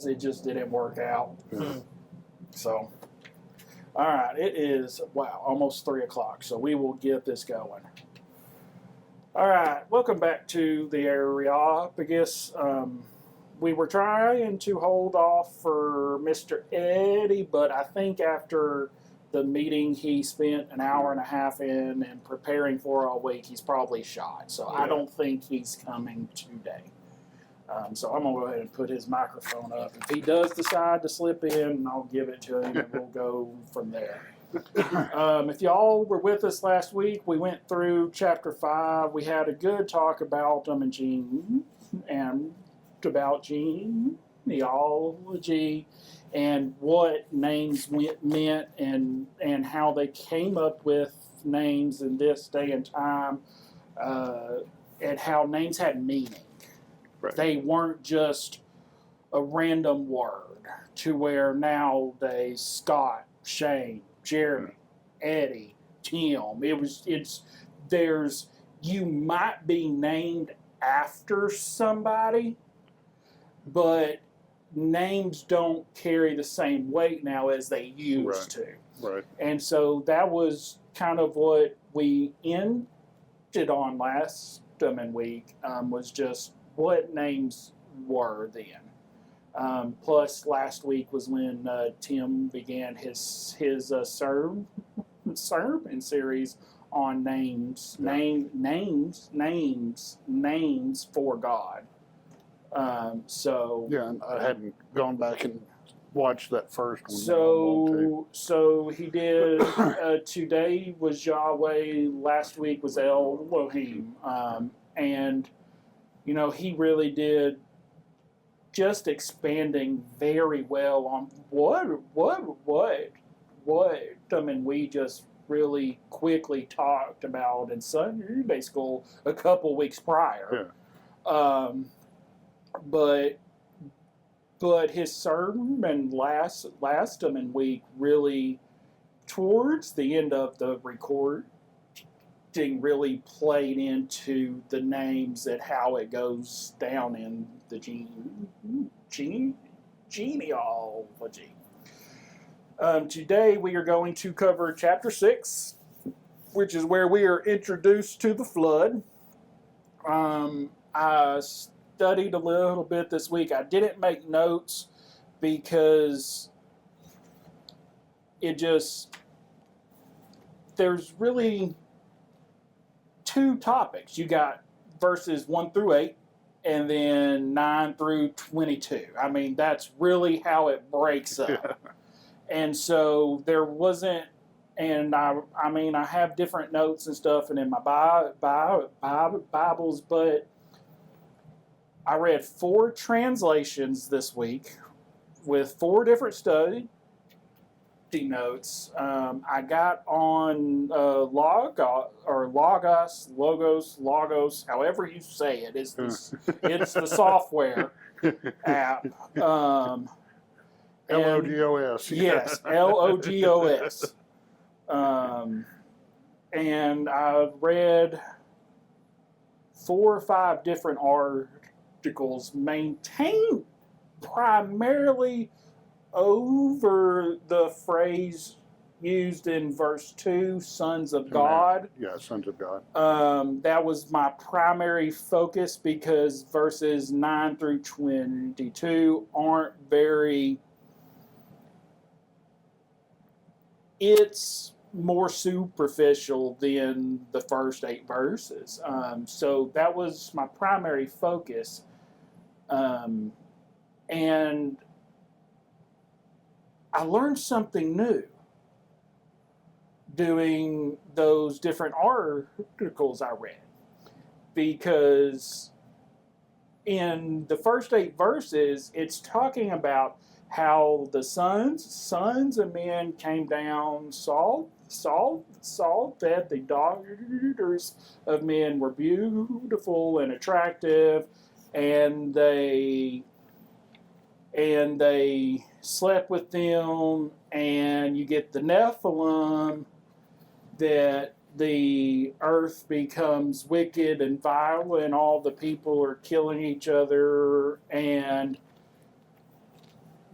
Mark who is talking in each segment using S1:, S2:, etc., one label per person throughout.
S1: it just didn't work out. So, all right, it is, wow, almost 3 o'clock, so we will get this going. All right, welcome back to the Areopagus. We were trying to hold off for Mr. Eddie, but I think after the meeting he spent an hour and a half in and preparing for all week, he's probably shot. So I don't think he's coming today. So I'm going to go ahead and put his microphone up. If he does decide to slip in, I'll give it to him and we'll go from there. If y'all were with us last week, we went through chapter 5. We had a good talk about Gene and about genealogy and what names meant and how they came up with names in this day and time, and how names had meaning.
S2: Right.
S1: They weren't just a random word to where nowadays Scott, Shane, Jeremy, Eddie, Tim. You might be named after somebody, but names don't carry the same weight now as they used to.
S2: Right.
S1: And so that was kind of what we ended on last week, was just what names were then. Plus, last week was when Tim began his sermon series on names, names for God.
S2: And I hadn't gone back and watched that first one.
S1: So he did. Today was Yahweh. Last week was Elohim, and he really did just expanding very well on what. I mean, we just really quickly talked about in Sunday school a couple weeks prior.
S2: Yeah.
S1: But his sermon last week really, towards the end of the recording, really played into the names and how it goes down in the genealogy. Today we are going to cover chapter 6, which is where we are introduced to the flood. I studied a little bit this week. I didn't make notes because there's really two topics. You got verses 1 through 8 and then 9 through 22. I mean, that's really how it breaks up.
S2: Yeah.
S1: And so there wasn't, and I have different notes and stuff and in my Bibles, but I read 4 translations this week with 4 different study notes. I got on Logos, however you say it. It's the software app.
S2: LOGOS.
S1: Yes, LOGOS. And I read 4 or 5 different articles maintained primarily over the phrase used in verse 2, sons of God.
S2: Yeah, sons of God.
S1: That was my primary focus because verses 9 through 22 aren't very... It's more superficial than the first 8 verses. So that was my primary focus. And I learned something new doing those different articles I read, because in the first 8 verses, it's talking about how the sons of men came down, saw that the daughters of men were beautiful and attractive, and they slept with them, and you get the Nephilim, that the earth becomes wicked and vile, and all the people are killing each other, and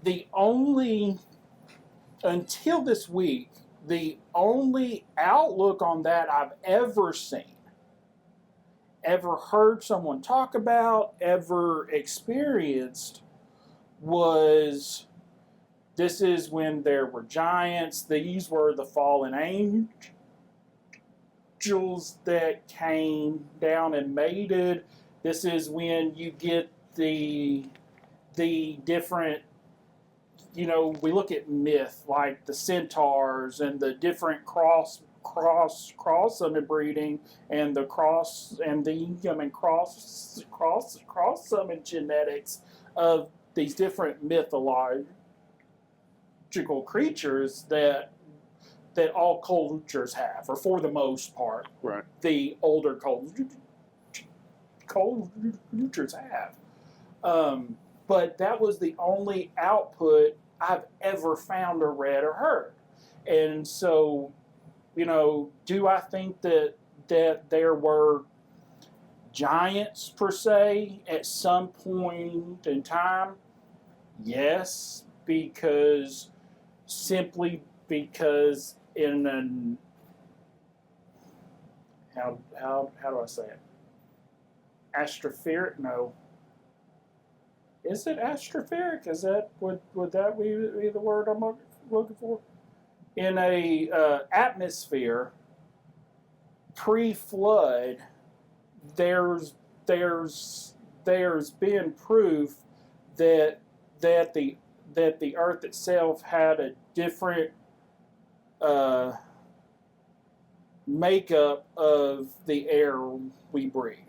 S1: the only, until this week, the only outlook on that I've ever seen, ever heard someone talk about, ever experienced was this is when there were giants. These were the fallen angels that came down and mated. This is when you get the different, we look at myth like the centaurs and the different cross summon breeding and the cross summon genetics of these different mythological creatures that all cultures have, or for the most part,
S2: Right.
S1: the older cultures have. But that was the only output I've ever found or read or heard. And so, do I think that there were giants per se at some point in time? Yes, simply because in an how do I say it? Astroperic? No. Is it astroperic? Is that would that be the word I'm looking for? In a atmosphere pre-flood, there's been proof that the Earth itself had a different makeup of the air we breathe.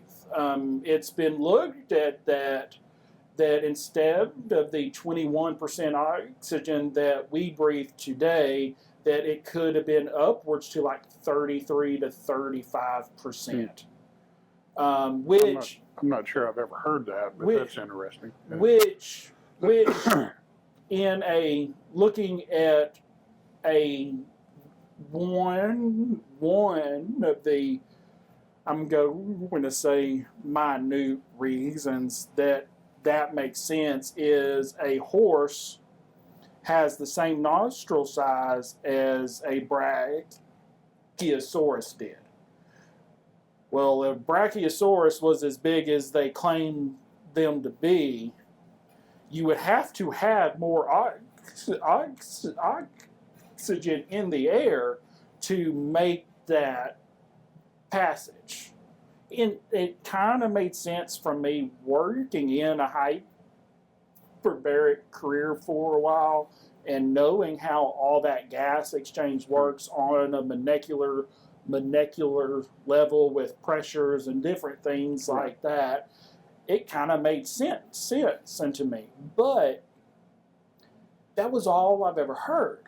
S1: It's been looked at that instead of the 21% oxygen that we breathe today, that it could have been upwards to like 33 to 35%. Which
S2: I'm not sure I've ever heard that, but that's interesting. Yeah.
S1: Which in a looking at a one of the, I'm going to say minute reasons that makes sense is a horse has the same nostril size as a Brachiosaurus did. Well, if Brachiosaurus was as big as they claim them to be, you would have to have more oxygen in the air to make that passage. It kind of made sense from me working in a hyperbaric career for a while and knowing how all that gas exchange works on a molecular level with pressures and different things like that. It kind of made sense to me. But that was all I've ever heard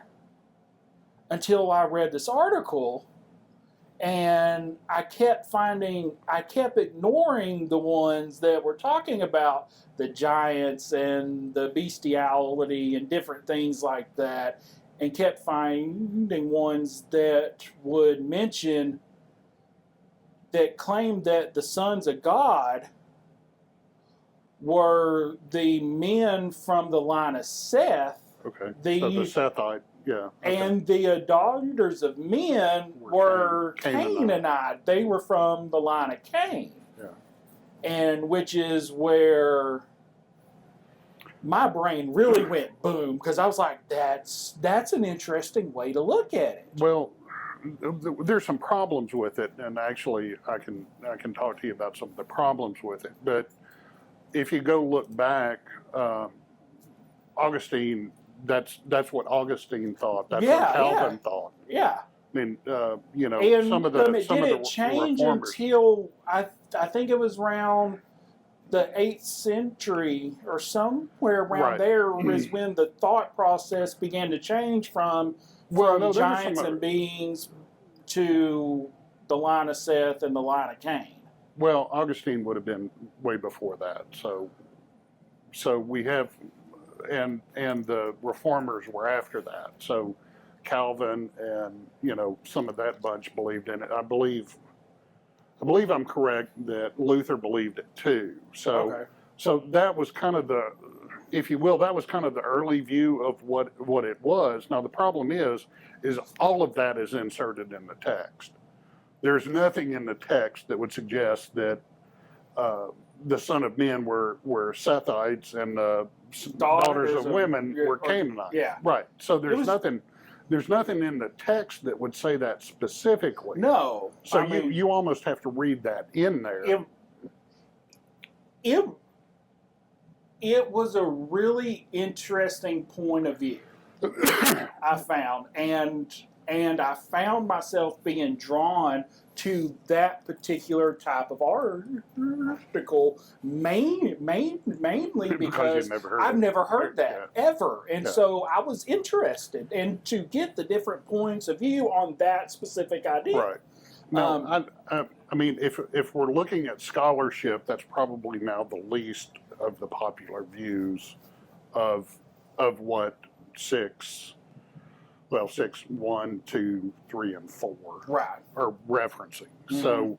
S1: until I read this article. And I kept ignoring the ones that were talking about the giants and the bestiality and different things like that, and kept finding ones that would mention, that claimed that the sons of God were the men from the line of Seth.
S2: Okay. So the Sethite. Yeah. Okay.
S1: And the daughters of men were Canaanite. They were from the line of Cain.
S2: Yeah.
S1: And which is where my brain really went boom, because I was like, that's an interesting way to look at it.
S2: Well, there's some problems with it, and actually I can talk to you about some of the problems with it. But if you go look back, Augustine, that's what Augustine thought. That's what Calvin thought.
S1: Yeah.
S2: I mean,
S1: and
S2: some of the
S1: change
S2: reformers.
S1: until I think it was around the 8th century or somewhere around there was when the thought process began to change from giants and beings to the line of Seth and the line of Cain.
S2: Well, Augustine would have been way before that. So we have, and the reformers were after that. So Calvin and some of that bunch believed in it. I believe I'm correct that Luther believed it too. So that was kind of if you will, that was kind of the early view of what it was. Now the problem is all of that is inserted in the text. There's nothing in the text that would suggest that the son of men were Sethites and the daughters of women were Canaanites.
S1: Yeah.
S2: Right. So there's nothing in the text that would say that specifically.
S1: No.
S2: So you almost have to read that in there.
S1: It was a really interesting point of view I found, and I found myself being drawn to that particular type of article mainly because I've never heard that ever, and so I was interested and to get the different points of view on that specific idea.
S2: Right. No, I mean, if we're looking at scholarship, that's probably now the least of the popular views of what 6, 1, 2, 3, and 4
S1: Right.
S2: are referencing. Mm-hmm. So,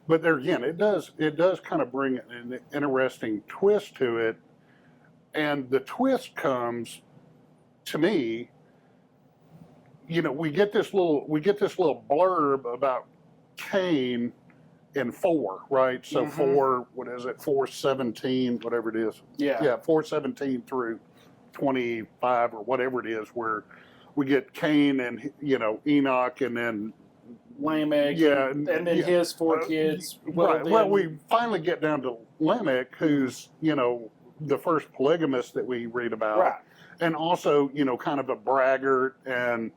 S2: but there again, it does kind of bring an interesting twist to it, and the twist comes to me. We get this little blurb about Cain in 4, right? So 4, what is it? 4:17, whatever it is.
S1: Yeah.
S2: 4:17 through 25 or whatever it is, where we get Cain and Enoch and then
S1: Lamech. And then his 4 kids.
S2: Right. Well, we finally get down to Lamech, who's the first polygamist that we read about,
S1: right? And
S2: also kind of a braggart and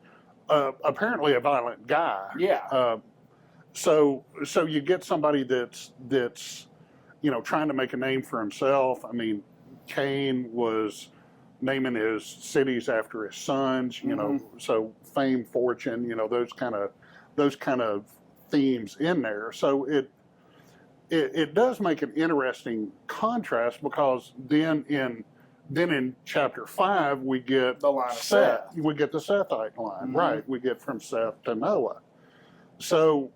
S2: apparently a violent guy.
S1: Yeah.
S2: So you get somebody that's trying to make a name for himself. I mean, Cain was naming his cities after his sons. So fame, fortune. Those kind of themes in there. So it does make an interesting contrast, because then in chapter 5 we get
S1: the line of
S2: Seth. We get the Sethite line, right? We get from Seth to Noah. So,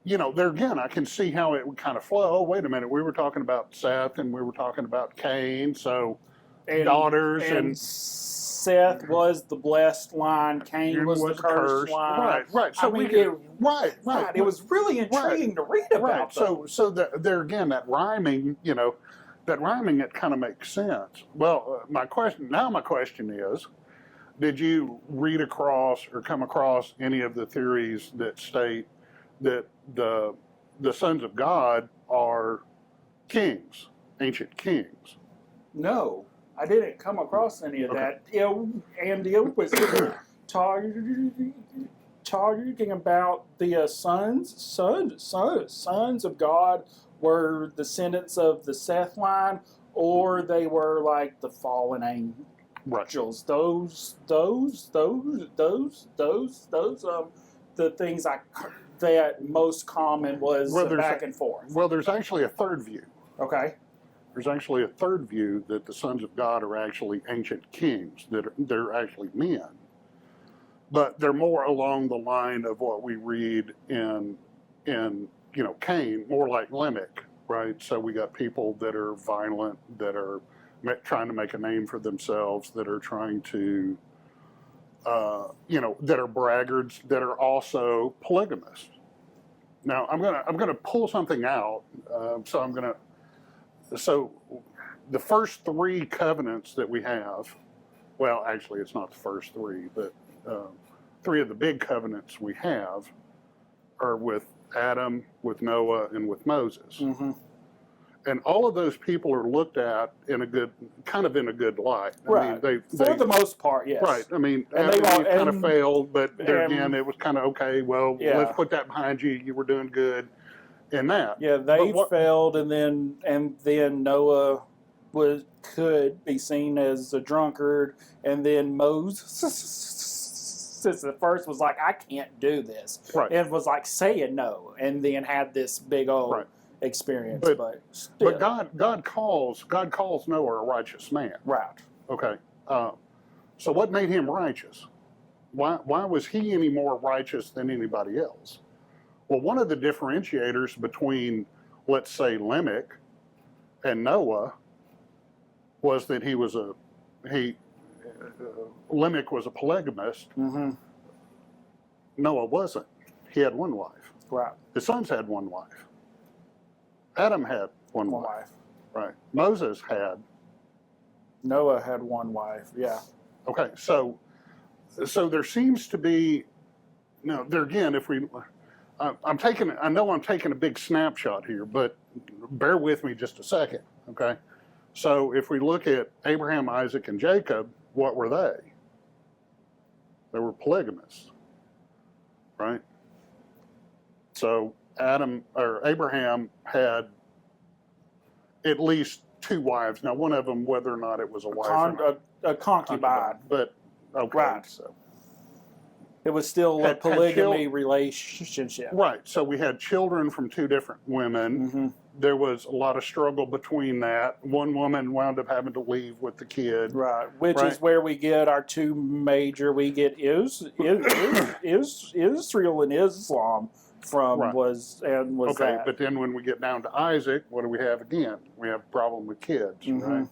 S2: there again, I can see how it would kind of flow. Oh, wait a minute, we were talking about Seth and we were talking about Cain. So, daughters and
S1: Seth was the blessed line. Cain was the cursed line.
S2: Right. So right.
S1: It was really intriguing to read about.
S2: Right. So there again, that rhyming, it kind of makes sense. Well, my question is, did you read across or come across any of the theories that state that the sons of God are kings, ancient kings?
S1: No, I didn't come across any of that. And it was talking about the sons of God were descendants of the Seth line, or they were like the fallen angels.
S2: Right.
S1: Those the things that most common was back and forth.
S2: Well, there's actually a third view.
S1: Okay.
S2: There's actually a third view that the sons of God are actually ancient kings, that they're actually men. But they're more along the line of what we read in Cain, more like Lamech, right? So we got people that are violent, that are trying to make a name for themselves, that are trying to, that are braggarts, that are also polygamists. Now I'm gonna pull something out. So the first 3 covenants that we have, well, actually it's not the first 3, but 3 of the big covenants we have are with Adam, with Noah, and with Moses.
S1: Mm-hmm.
S2: And all of those people are looked at in a good light.
S1: Right.
S2: I mean,
S1: for the most part, yes.
S2: Right. I mean, Adam kind of failed, but again, it was kind of okay. Well, let's put that behind you. You were doing good in that.
S1: Yeah, they failed, and then Noah could be seen as a drunkard, and then Moses, the first, was like, I can't do this,
S2: right,
S1: and was like saying no, and then had this big old experience. But
S2: God calls Noah a righteous man.
S1: Right.
S2: Okay. So what made him righteous? Why was he any more righteous than anybody else? Well, one of the differentiators between, let's say, Lamech and Noah was that Lamech was a polygamist.
S1: Mm-hmm.
S2: Noah wasn't. He had one wife.
S1: Right.
S2: His sons had one wife. Adam had one
S1: One
S2: wife.
S1: wife.
S2: Right. Moses had.
S1: Noah had one wife. Yeah.
S2: Okay. So there seems to be. Now, there again, if we, I know I'm taking a big snapshot here, but bear with me just a second. Okay. So if we look at Abraham, Isaac, and Jacob, what were they? They were polygamists, right? So Abraham had at least two wives. Now, one of them, whether or not it was a wife or not,
S1: A concubine.
S2: but okay.
S1: Right.
S2: So,
S1: It was still a
S2: Had
S1: polygamy relationship.
S2: right. So we had children from two different women.
S1: Mm-hmm.
S2: There was a lot of struggle between that. One woman wound up having to leave with the kid.
S1: Right, which
S2: Right.
S1: is where we get our two major. We get Israel and Islam from
S2: Right.
S1: was
S2: Okay,
S1: that.
S2: but then when we get down to Isaac, what do we have again? We have a problem with kids,
S1: Mhm.
S2: right?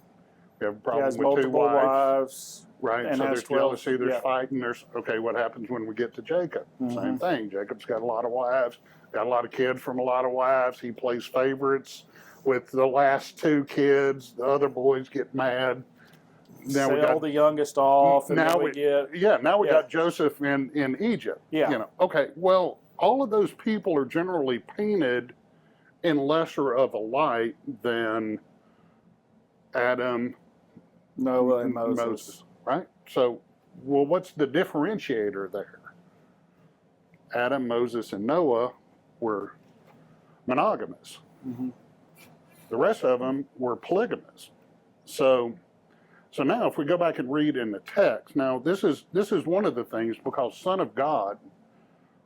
S2: We have a
S1: He
S2: problem
S1: has
S2: with two
S1: multiple
S2: wives,
S1: wives.
S2: right?
S1: and
S2: So
S1: has
S2: there's
S1: 12,
S2: jealousy, there's
S1: yeah.
S2: fighting, there's, okay, what happens when we get to Jacob?
S1: Mhm.
S2: Same thing. Jacob's got a lot of wives, got a lot of kids from a lot of wives. He plays favorites with the last two kids. The other boys get mad. Now we
S1: Sell
S2: got,
S1: the youngest off, and
S2: now
S1: then we
S2: we-
S1: get
S2: yeah, now we
S1: Yeah.
S2: got Joseph in Egypt.
S1: Yeah.
S2: You know, okay, well, all of those people are generally painted in lesser of a light than Adam,
S1: Noah and Moses.
S2: right? So, well, what's the differentiator there? Adam, Moses, and Noah were monogamous.
S1: Mhm.
S2: The rest of them were polygamous. So now if we go back and read in the text, now this is one of the things, because Son of God,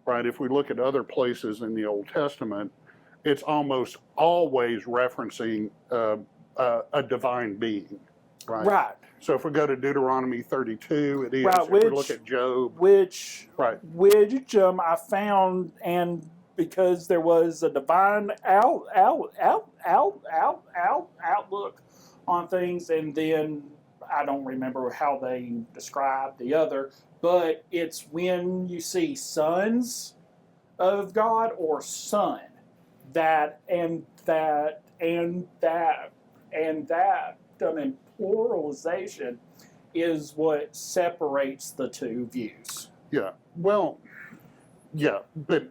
S2: right, if we look at other places in the Old Testament, it's almost always referencing a divine being, right?
S1: Right,
S2: So if we go to Deuteronomy 32, it is.
S1: Right,
S2: if we
S1: which-
S2: look at Job,
S1: which
S2: right?
S1: I found, and because there was a divine outlook on things, and then I don't remember how they describe the other, but it's when you see sons of God or son, that done in pluralization is what separates the two views.
S2: Yeah. Well, yeah, but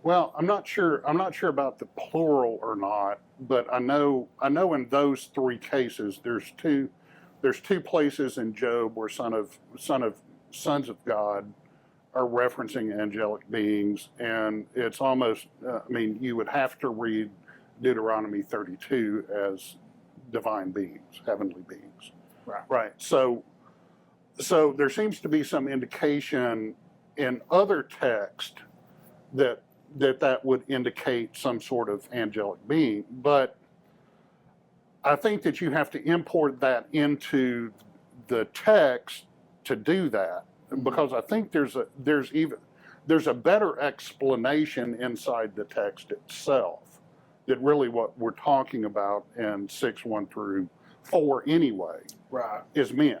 S2: I'm not sure about the plural or not, but I know in those three cases there's two places in Job where sons of God are referencing angelic beings, and it's almost you would have to read Deuteronomy 32 as divine beings, heavenly beings.
S1: Right.
S2: Right. So there seems to be some indication in other text that would indicate some sort of angelic being, but I think that you have to import that into the text to do that, because I think there's a better explanation inside the text itself that really what we're talking about in 6:1 through 4 anyway
S1: Right.
S2: is men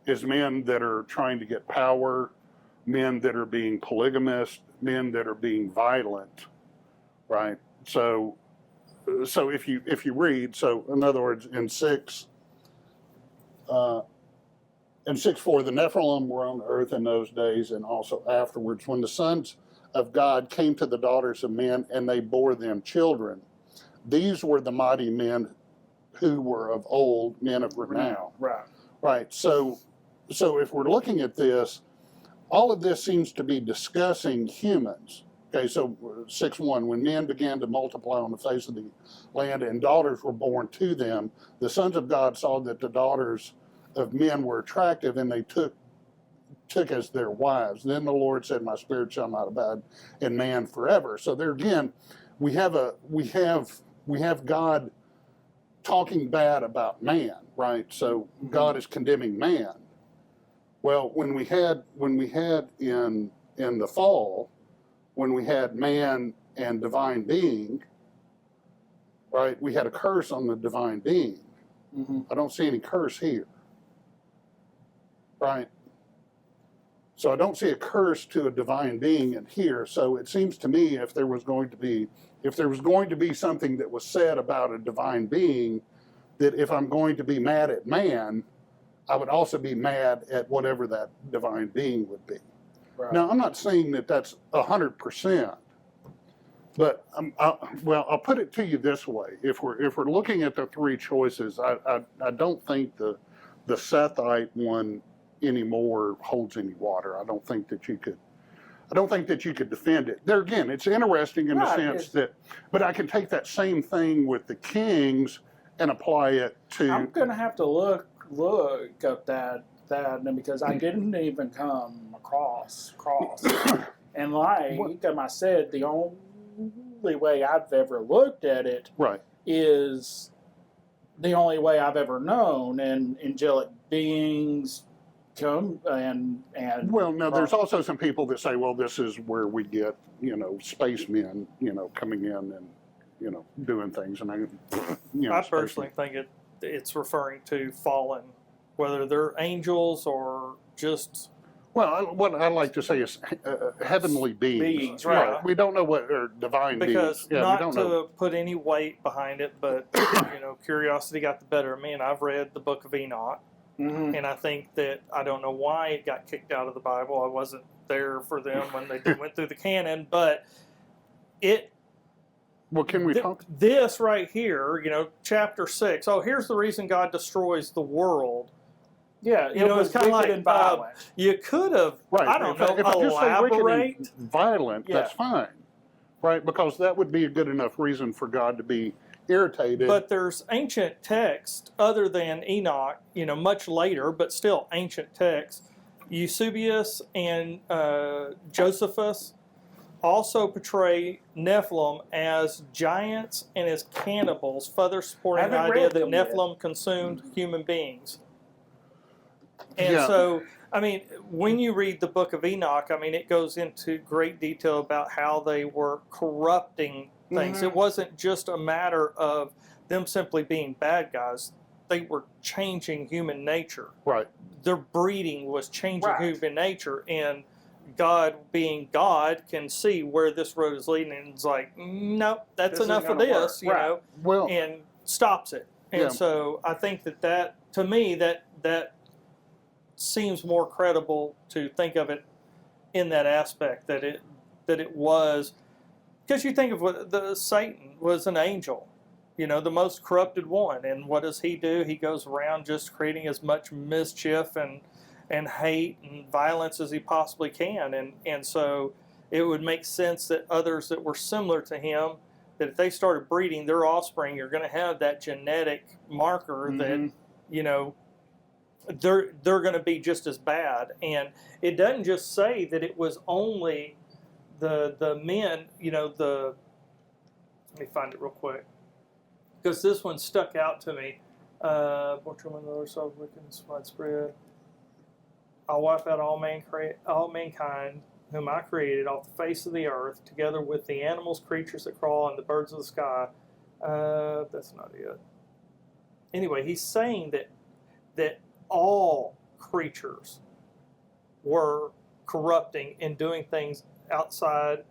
S2: that are trying to get power, men that are being polygamous, men that are being violent, right? So if you read, so in other words, in 6:4, the Nephilim were on the earth in those days and also afterwards, when the sons of God came to the daughters of men and they bore them children. These were the mighty men who were of old, men of renown.
S1: Right.
S2: Right. So if we're looking at this, all of this seems to be discussing humans. Okay, so 6:1, when men began to multiply on the face of the land and daughters were born to them, the sons of God saw that the daughters of men were attractive, and they took as their wives. Then the Lord said, "My spirit shall not abide in man forever." So there again, we have God talking bad about man, right? So God is condemning man. Well, when we had in the fall, when we had man and divine being, right, we had a curse on the divine being.
S1: Mm-hmm.
S2: I don't see any curse here. Right? So I don't see a curse to a divine being in here. So it seems to me if there was going to be something that was said about a divine being, that if I'm going to be mad at man, I would also be mad at whatever that divine being would be.
S1: Right.
S2: Now, I'm not saying that that's 100%, but I'll put it to you this way: if we're looking at the three choices, I don't think the Sethite one anymore holds any water. I don't think that you could defend it. There again, it's interesting in the
S1: Right,
S2: sense
S1: it's-
S2: that, but I can take that same thing with the kings and apply it to.
S1: I'm gonna have to look up that because I didn't even come across and like I said, the only way I've ever looked at it
S2: Right.
S1: is the only way I've ever known, and angelic beings come and
S2: Well, no, there's also some people that say, well, this is where we get, spacemen, coming in and, doing things. And
S3: I personally think it's referring to fallen, whether they're angels or just.
S2: Well, what I like to say is heavenly beings.
S1: Beings, right.
S2: We don't know what are divine
S3: Because
S2: beings. Yeah, we
S3: not
S2: don't
S3: to
S2: know.
S3: put any weight behind it, but curiosity got the better of me, and I've read the Book of Enoch,
S1: Mhm.
S3: and I think that I don't know why it got kicked out of the Bible. I wasn't there for them when they went through the canon, but it.
S2: Well, can we talk?
S3: This right here, chapter 6. Oh, here's the reason God destroys the world.
S1: Yeah,
S3: You know,
S1: was
S3: it's kinda
S1: wicked
S3: like,
S1: and violent.
S3: You could have,
S2: Right.
S3: I don't know,
S2: If I just say wicked
S3: elaborate.
S2: and violent,
S1: Yeah.
S2: that's fine. Right? Because that would be a good enough reason for God to be irritated.
S3: But there's ancient text other than Enoch, much later, but still ancient text. Eusebius and Josephus also portray Nephilim as giants and as cannibals, further supporting the
S1: Haven't
S3: idea
S1: read
S3: that
S1: them yet.
S3: Nephilim consumed human beings. And
S2: Yeah.
S3: so, when you read the Book of Enoch, it goes into great detail about how they were corrupting things.
S1: Mhm.
S3: It wasn't just a matter of them simply being bad guys. They were changing human nature.
S2: Right.
S3: Their breeding was changing
S1: Right.
S3: human nature, and God, being God, can see where this road is leading, and it's like, nope, that's
S1: This
S3: enough
S1: isn't
S3: of
S1: gonna
S3: this,
S1: work. Right.
S2: Well,
S3: and stops it. And
S2: Yeah.
S3: so I think that to me, that seems more credible to think of it in that aspect, that it was, because you think of what Satan was an angel, the most corrupted one, and what does he do? He goes around just creating as much mischief and hate and violence as he possibly can, and so it would make sense that others that were similar to him, that if they started breeding, their offspring are going to have that genetic marker that they're going to be just as bad. And it doesn't just say that it was only the men, let me find it real quick, because this one stuck out to me. Portrait of the Lord, so wicked and widespread. I'll wipe out all mankind whom I created off the face of the earth, together with the animals, creatures that crawl, and the birds of the sky. That's not it. Anyway, he's saying that all creatures were corrupting and doing things outside.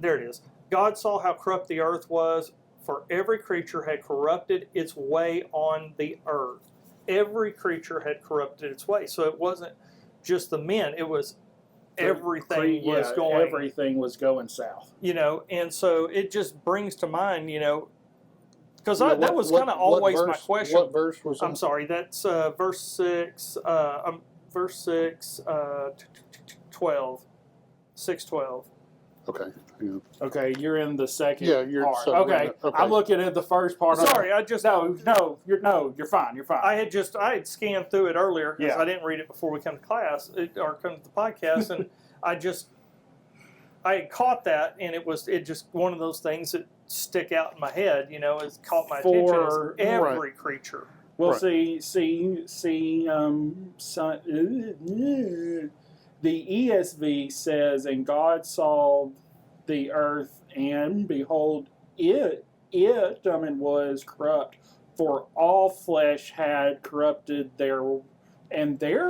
S3: There it is. God saw how corrupt the earth was, for every creature had corrupted its way on the earth. Every creature had corrupted its way. So it wasn't just the men, it was everything was going.
S1: Everything was going south.
S3: And so it just brings to mind, because
S2: Yeah,
S3: that was kind of always my question.
S2: What verse was that?
S3: I'm sorry, that's verse 6, verse 6, 12, 6:12.
S2: Okay. Yeah.
S1: Okay, you're in the second
S2: Yeah, you're
S1: part.
S2: so-
S1: Okay.
S2: okay.
S1: I'm looking at the first part.
S3: Sorry,
S1: of you're fine. You're fine.
S3: I had scanned through it earlier because
S1: Yeah.
S3: I didn't read it before we come to class or come to the podcast, and I had caught that, and it just one of those things that stick out in my head. It's caught my attention.
S1: For-
S3: It's every creature.
S1: Well,
S2: Right.
S1: The ESV says, "And God saw the earth, and behold, it was corrupt for all flesh had corrupted their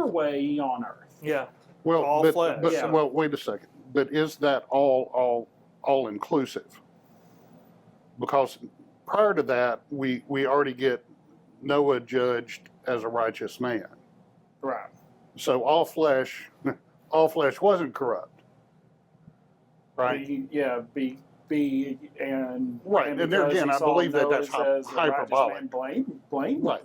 S1: way on earth.
S3: Yeah.
S2: Well,
S3: All
S2: but,
S3: flesh.
S2: but
S1: Yeah.
S2: well, wait a second. But is that all inclusive? Because prior to that, we already get Noah judged as a righteous man.
S1: Right.
S2: So all flesh wasn't corrupt, right?
S1: Be and
S2: Right, and there
S1: because
S2: again,
S1: he
S2: I
S1: saw
S2: believe that
S1: Noah
S2: that's
S1: as a righteous
S2: hyperbolic.
S1: man, blameless.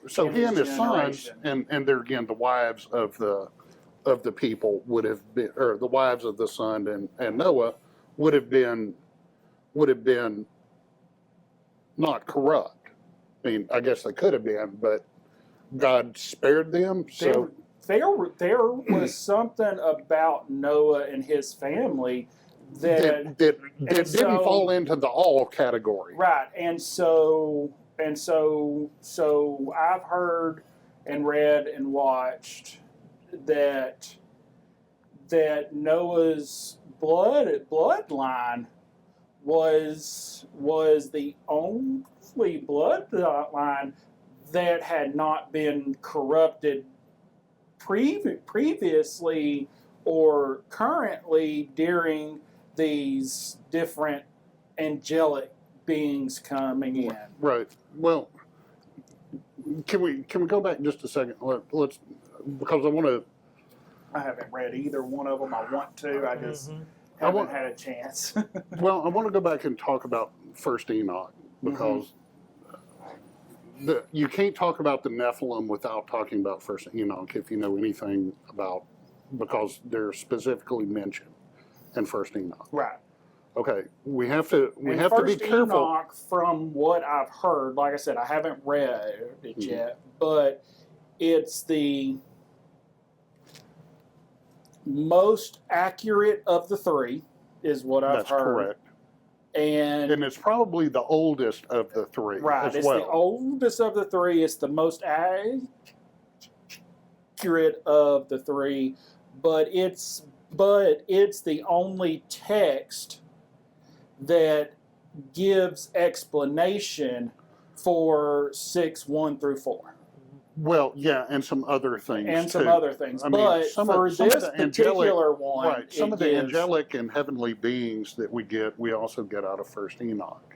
S2: So
S1: in
S2: he and
S1: his
S2: his sons,
S1: generation.
S2: and there again, the wives of the people would have been, or the wives of the son and Noah would have been not corrupt. I mean, I guess they could have been, but God spared them. So
S1: there was something about Noah and his family that
S2: didn't
S1: so-
S2: fall into the all category.
S1: right, and so I've heard and read and watched that Noah's bloodline was the only bloodline that had not been corrupted previously or currently during these different angelic beings coming in.
S2: Right. Well, can we go back just a second? Let's because I want to.
S1: I haven't read either one of them. I want to. I just
S3: Mhm.
S1: haven't had a chance.
S2: Well, I want to go back and talk about First Enoch because you can't talk about the Nephilim without talking about First Enoch if you know anything about, because they're specifically mentioned in First Enoch.
S1: Right.
S2: Okay, we have to be
S1: First
S2: careful.
S1: Enoch, from what I've heard, like I said, I haven't read it
S2: Mhm.
S1: yet, but it's the most accurate of the three, is what I've
S2: That's
S1: heard.
S2: correct,
S1: And
S2: and it's probably the oldest of the three
S1: right,
S2: as
S1: it's
S2: well.
S1: the oldest of the three. It's the most accurate of the three, but it's the only text that gives explanation for 6:1 through 4,
S2: Well, yeah, and some other things
S1: and
S2: too.
S1: some other things.
S2: I mean,
S1: But
S2: some
S1: for
S2: of
S1: this
S2: the angelic-
S1: particular one,
S2: Right. Some
S1: it
S2: of the
S1: gives-
S2: angelic and heavenly beings that we also get out of First Enoch,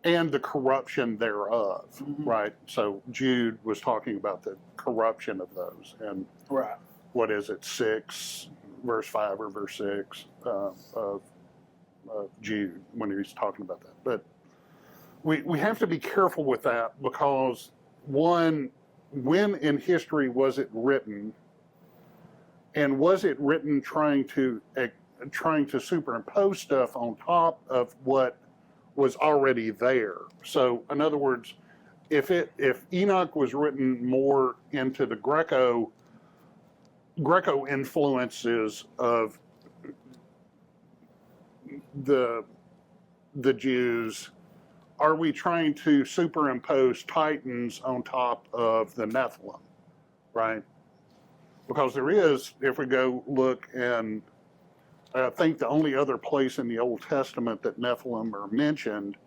S2: and the corruption thereof.
S1: Mhm.
S2: Right. So Jude was talking about the corruption of those, and
S1: right.
S2: what is it, 6 verse 5 or verse 6 of Jude when he's talking about that. But we have to be careful with that because one, when in history was it written, and was it written trying to superimpose stuff on top of what was already there? So in other words, if Enoch was written more into the Greco influences of the Jews, are we trying to superimpose Titans on top of the Nephilim, right? Because there is, if we go look, and I think the only other place in the Old Testament that Nephilim are mentioned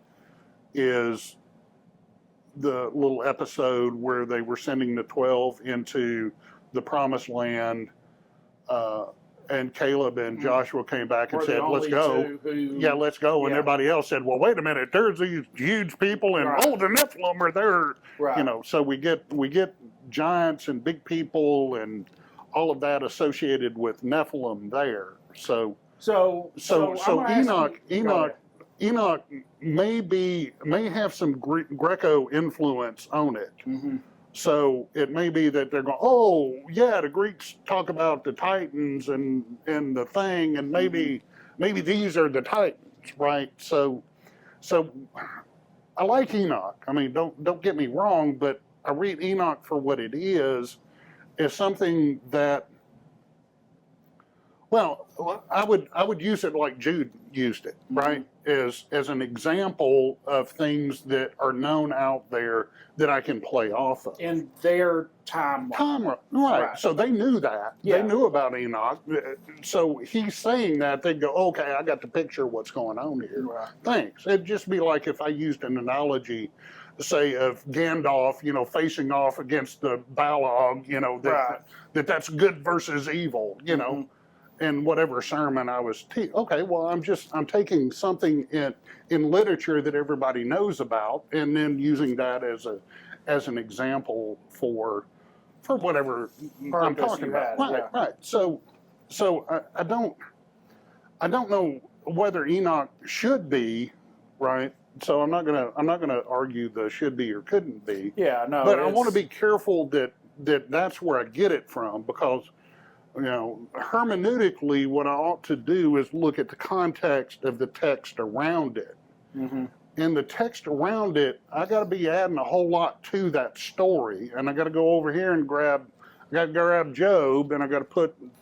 S2: is the little episode where they were sending the 12 into the Promised Land, and Caleb and Joshua came back and
S1: We're the
S2: said, "Let's
S1: only
S2: go."
S1: two who-
S2: Yeah, let's go. And
S1: Yeah.
S2: everybody else said, "Well, wait a minute. There's these huge people, and
S1: Right.
S2: oh, the Nephilim are there."
S1: right.
S2: You know, so we get giants and big people and all of that associated with Nephilim there. So
S1: So I'm gonna ask you- go ahead.
S2: Enoch may have some Greco influence on it.
S1: Mhm.
S2: So it may be that they're going, oh yeah, the Greeks talk about the Titans and the thing, and maybe these are the Titans, right? So I like Enoch. I mean, don't get me wrong, but I read Enoch for what it is something that Well, I would use it like Jude used it, right? As an example of things that are known out there that I can play off of.
S1: In their timeline.
S2: Right.
S1: Right.
S2: So they knew that.
S1: Yeah.
S2: They knew about Enoch. So he's saying that, they go, okay, I got the picture of what's going on here.
S1: Right.
S2: Thanks. It'd just be like if I used an analogy, say, of Gandalf, facing off against the Balog,
S1: Right.
S2: that's good versus evil,
S1: Mhm.
S2: in whatever sermon I was okay, well, I'm taking something in literature that everybody knows about, and then using that as an example for whatever I'm
S1: Purpose
S2: talking
S1: you
S2: about.
S1: had,
S2: Right,
S1: yeah.
S2: right. So I don't know whether Enoch should be, right? So I'm not gonna argue the should be or couldn't be.
S1: Yeah, no.
S2: But I want to
S1: it's-
S2: be careful that that's where I get it from, because hermeneutically, what I ought to do is look at the context of the text around it.
S1: Mhm.
S2: In the text around it, I got to be adding a whole lot to that story, and I got to go over here and grab Job, and I got to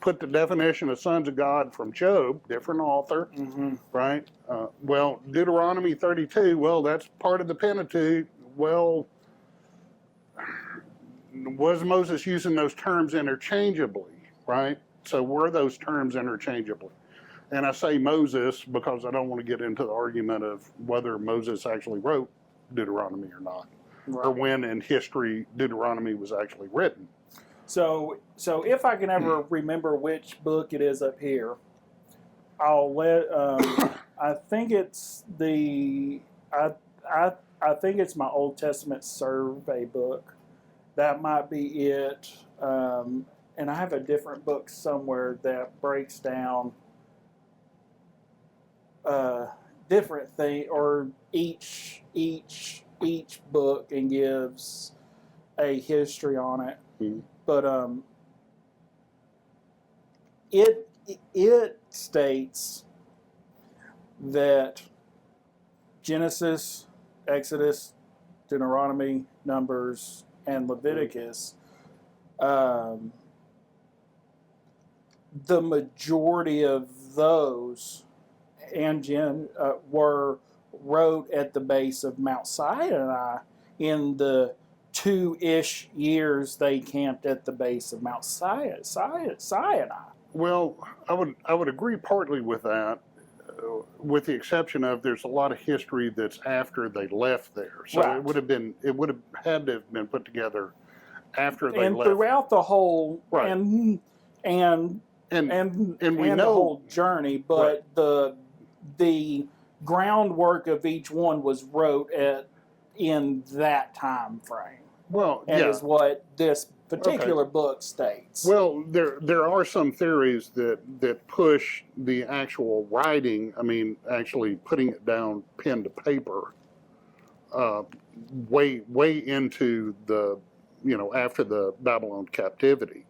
S2: put the definition of sons of God from Job, different author,
S1: Mhm.
S2: right? Well, Deuteronomy 32, well, that's part of the Pentateuch. Well, was Moses using those terms interchangeably, right? So were those terms interchangeably? And I say Moses because I don't want to get into the argument of whether Moses actually wrote Deuteronomy or not, or
S1: Right.
S2: when in history Deuteronomy was actually written.
S1: So if I can ever remember which book it is up here, I'll let. I think it's I think it's my Old Testament survey book. That might be it. And I have a different book somewhere that breaks down different thing, or each book, and gives a history on it.
S2: Mhm.
S1: But it states that Genesis, Exodus, Deuteronomy, Numbers, and Leviticus, the majority of those were wrote at the base of Mount Sinai in the 2-ish years they camped at the base of Mount Sinai.
S2: Well, I would agree partly with that, with the exception of there's a lot of history that's after they left there. So
S1: Right.
S2: it would have had to have been put together after they
S1: And
S2: left.
S1: throughout the whole
S2: Right.
S1: and
S2: we
S1: the
S2: know-
S1: whole journey, but the groundwork of each one was wrote in that time frame,
S2: Well,
S1: and
S2: yeah.
S1: is what this particular book states.
S2: Well, there are some theories that push the actual writing. I mean, actually putting it down pen to paper, way into the after the Babylon captivity.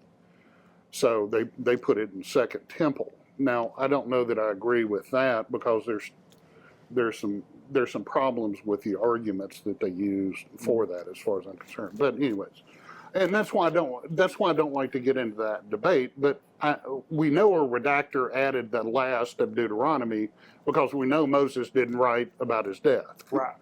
S2: So they put it in Second Temple. Now I don't know that I agree with that, because there's some problems with the arguments that they use for that, as far as I'm concerned. But anyways. And that's why I don't like to get into that debate. But we know a redactor added the last of Deuteronomy because we know Moses didn't write about his death.
S1: Right.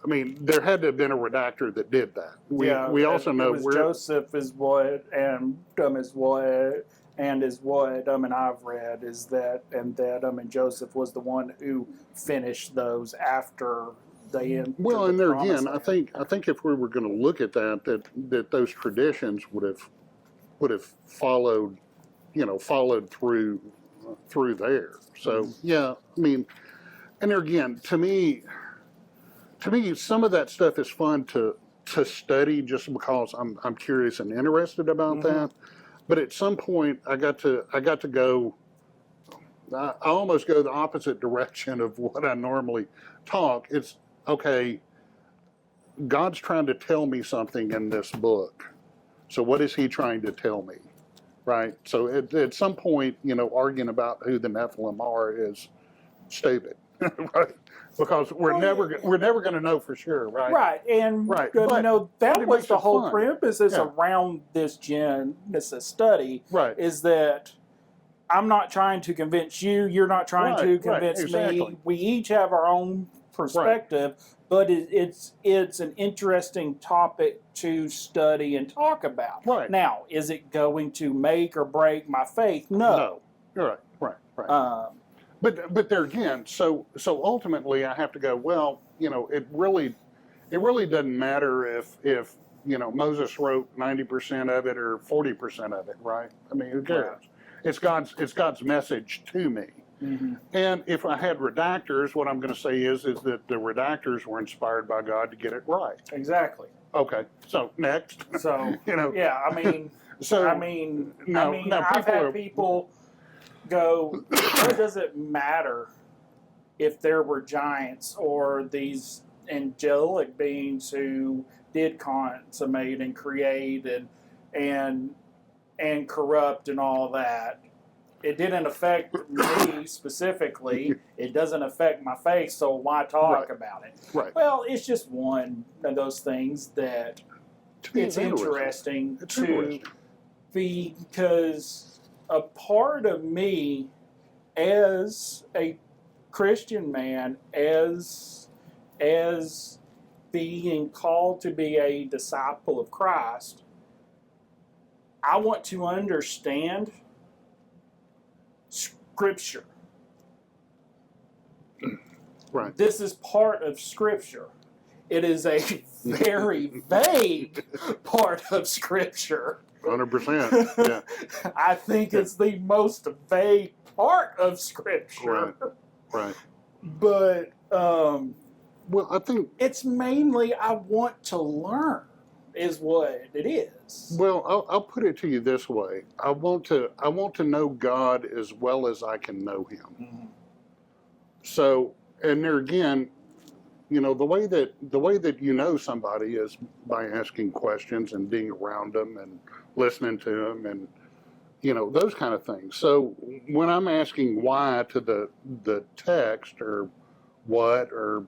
S2: I mean, there had to have been a redactor that did that. We also know
S1: it was Joseph is what, and is what, and is what and I've read is that, and that and Joseph was the one who finished those after they entered
S2: Well, and
S1: the
S2: there
S1: promised
S2: again,
S1: land.
S2: I think if we were going to look at that those traditions would have followed through there. So yeah, I mean, and there again, to me, some of that stuff is fun to study just because I'm curious and interested about that. But at some point, I got to go. I almost go the opposite direction of what I normally talk. It's okay, God's trying to tell me something in this book. So what is he trying to tell me? Right? So at some point, arguing about who the Nephilim are is stupid. Right? Because we're never going to know for sure, right?
S1: Right, and
S2: Right,
S1: that
S2: but it
S1: was
S2: makes
S1: the
S2: it
S1: whole
S2: fun.
S1: premise
S2: Yeah.
S1: around this Genesis study,
S2: Right.
S1: is that I'm not trying to convince you. You're not trying
S2: Right,
S1: to
S2: right,
S1: convince
S2: exactly.
S1: me. We each have our own perspective, but it's an interesting topic to study and talk about.
S2: Right.
S1: Now, is it going to make or break my faith? No.
S2: You're right. But there again, so ultimately I have to go, well, it really doesn't matter if Moses wrote 90% of it or 40% of it, right? I mean, who cares?
S1: Right.
S2: It's God's message to me.
S1: Mm-hmm.
S2: And if I had redactors, what I'm going to say is that the redactors were inspired by God to get it right.
S1: Exactly.
S2: Okay, so next.
S1: So yeah, I mean,
S2: now
S1: I've had people go, what does it matter if there were giants or these angelic beings who did consummate and create and corrupt and all that? It didn't affect me specifically. It doesn't affect my faith, so why talk about it?
S2: Right.
S1: Well, it's just one of those things that it's interesting because a part of me as a Christian man, as being called to be a disciple of Christ, I want to understand Scripture.
S2: Right.
S1: This is part of Scripture. It is a very vague part of Scripture.
S2: 100%. Yeah.
S1: I think it's the most vague part of Scripture.
S2: Right.
S1: But
S2: Well, I think
S1: it's mainly I want to learn is what it is.
S2: Well, I'll put it to you this way: I want to know God as well as I can know Him.
S1: Mm-hmm.
S2: So, and there again, the way that you know somebody is by asking questions and being around them and listening to them and those kind of things. So when I'm asking why to the text or what or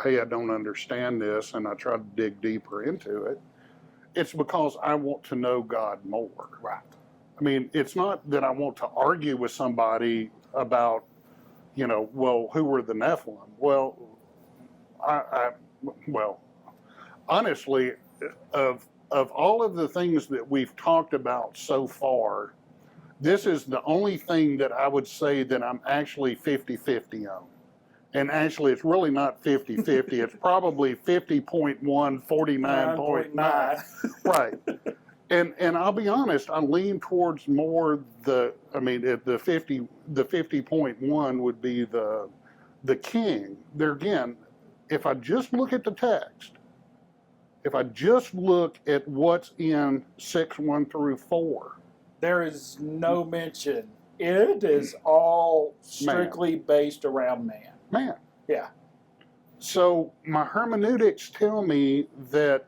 S2: hey, I don't understand this, and I try to dig deeper into it, it's because I want to know God more.
S1: Right.
S2: I mean, it's not that I want to argue with somebody about, well, who were the Nephilim? Well, well, honestly, of all of the things that we've talked about so far, this is the only thing that I would say that I'm actually 50-50 on. And actually, it's really not 50-50. It's probably 50.1, 49.9. Right. And I'll be honest, I lean towards more the 50.1 would be the king. There again, if I just look at the text, if I just look at what's in 6:1 through 4,
S1: there is no mention. It is all strictly based around man.
S2: Man.
S1: Yeah.
S2: So my hermeneutics tell me that,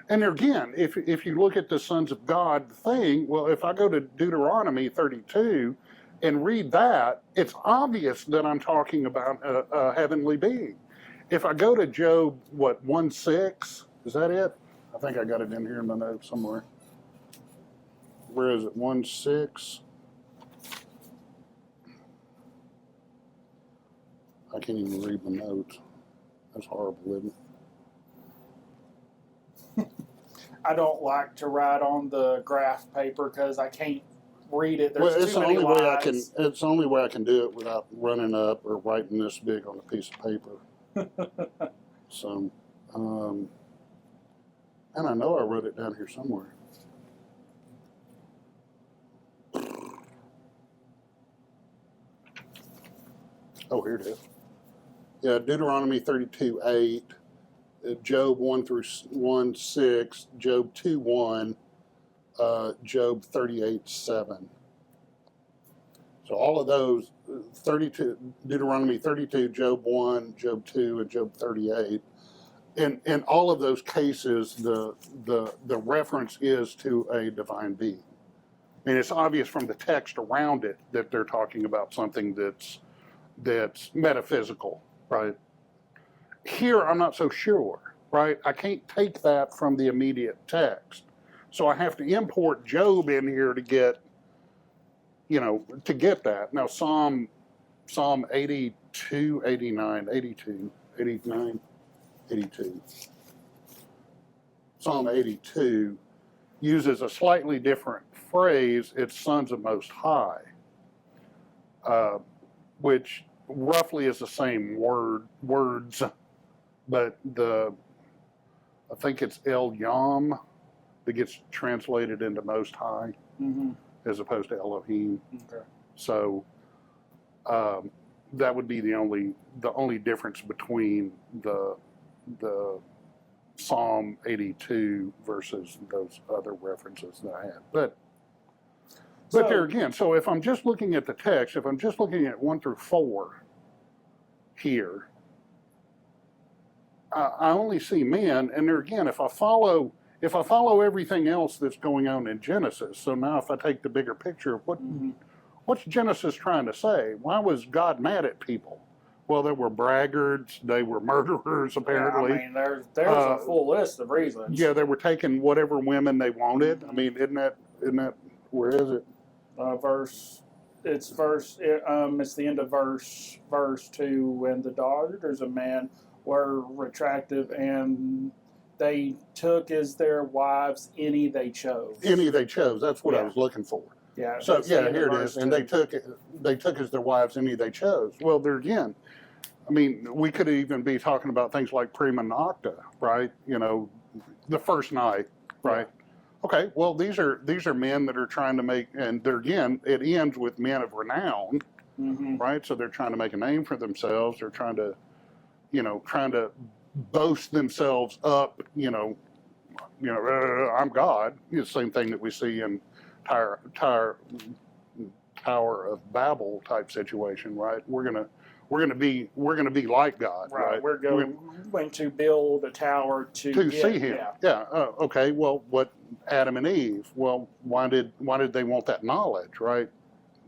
S2: and again, if you look at the sons of God thing, well, if I go to Deuteronomy 32 and read that, it's obvious that I'm talking about a heavenly being. If I go to Job, 1:6, is that it? I think I got it in here in my notes somewhere. Where is it? 1:6. I can't even read my notes. That's horrible, isn't it?
S1: I don't like to write on the graph paper because I can't read it. There's
S2: It's
S1: too
S2: the
S1: many
S2: only way I
S1: lines.
S2: can. It's the only way I can do it without running up or writing this big on a piece of paper. So, and I know I wrote it down here somewhere. Oh, here it is. Yeah, Deuteronomy 32:8, Job 1-6, Job 2:1, Job 38:7. So all of those, 32, Deuteronomy 32, Job 1, Job 2, and Job 38. In all of those cases, the reference is to a divine being. I mean, it's obvious from the text around it that they're talking about something that's metaphysical, right? Here, I'm not so sure, right? I can't take that from the immediate text. So I have to import Job in here to get, to get that. Now, Psalm 82, 89, 82, 89, 82. Psalm 82 uses a slightly different phrase. It's sons of Most High, which roughly is the same words, but I think it's El Yam that gets translated into Most High
S1: Mm-hmm.
S2: as opposed to Elohim.
S1: Okay.
S2: So that would be the only difference between the Psalm 82 versus those other references that I had. But
S1: So-
S2: there again, so if I'm just looking at the text, if I'm just looking at 1 through 4 here, I only see men, and there again, if I follow everything else that's going on in Genesis, so now if I take the bigger picture of
S1: Mm-hmm.
S2: what's Genesis trying to say? Why was God mad at people? Well, they were braggarts, they were murderers, apparently.
S1: Yeah, I mean, there's a full list of reasons.
S2: Yeah, they were taking whatever women they wanted. I mean, isn't that where is it?
S1: It's the end of verse 2, and the daughters of men were retractive, and they took as their wives any they chose.
S2: Any they chose. That's what I
S1: Yeah.
S2: was looking for.
S1: Yeah.
S2: So
S1: that's the end of
S2: here it
S1: verse
S2: is. And
S1: 2.
S2: they took as their wives any they chose. Well, there again, I mean, we could even be talking about things like prima nocta, right? The first night, right? Okay, well, these are men that are trying to make, and there again, it ends with men of renown,
S1: Mm-hmm.
S2: right? So they're trying to make a name for themselves. They're trying to boast themselves up. I'm God. The same thing that we see in Tower of Babel type situation, right? We're gonna be like God, right?
S1: We're going to build a tower to
S2: to
S1: get,
S2: see Him. Yeah. Okay. Well, what Adam and Eve? Well, why did they want that knowledge, right?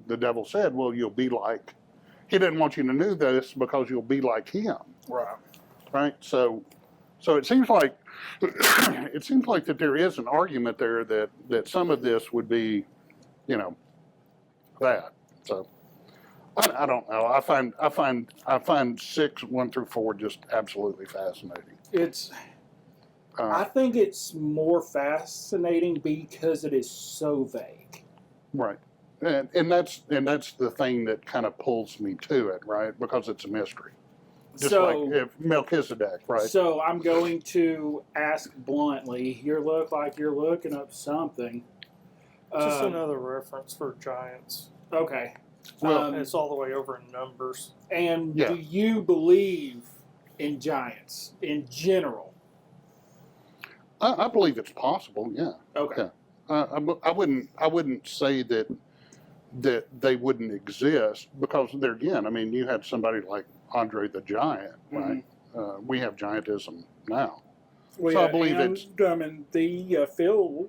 S2: The devil said, "Well, you'll be like." He didn't want you to know this because you'll be like Him,
S1: Right.
S2: right? So it seems like that there is an argument there that some of this would be, that. So I don't know. I find 6, 1 through 4 just absolutely fascinating.
S1: I think it's more fascinating because it is so vague.
S2: Right. And that's the thing that kind of pulls me to it, right? Because it's a mystery. Just like if Melchizedek, right?
S1: So I'm going to ask bluntly. You look like you're looking up something.
S3: Just another reference for giants.
S1: Okay.
S2: Well,
S3: It's all the way over in Numbers.
S1: And
S2: Yeah.
S1: do you believe in giants in general?
S2: I believe it's possible. Yeah.
S1: Okay.
S2: Yeah. I wouldn't say that they wouldn't exist because there again, I mean, you had somebody like Andre the Giant, right? We have giantism now.
S1: Well,
S2: So I
S1: yeah,
S2: believe
S1: and,
S2: it's-
S1: the Phil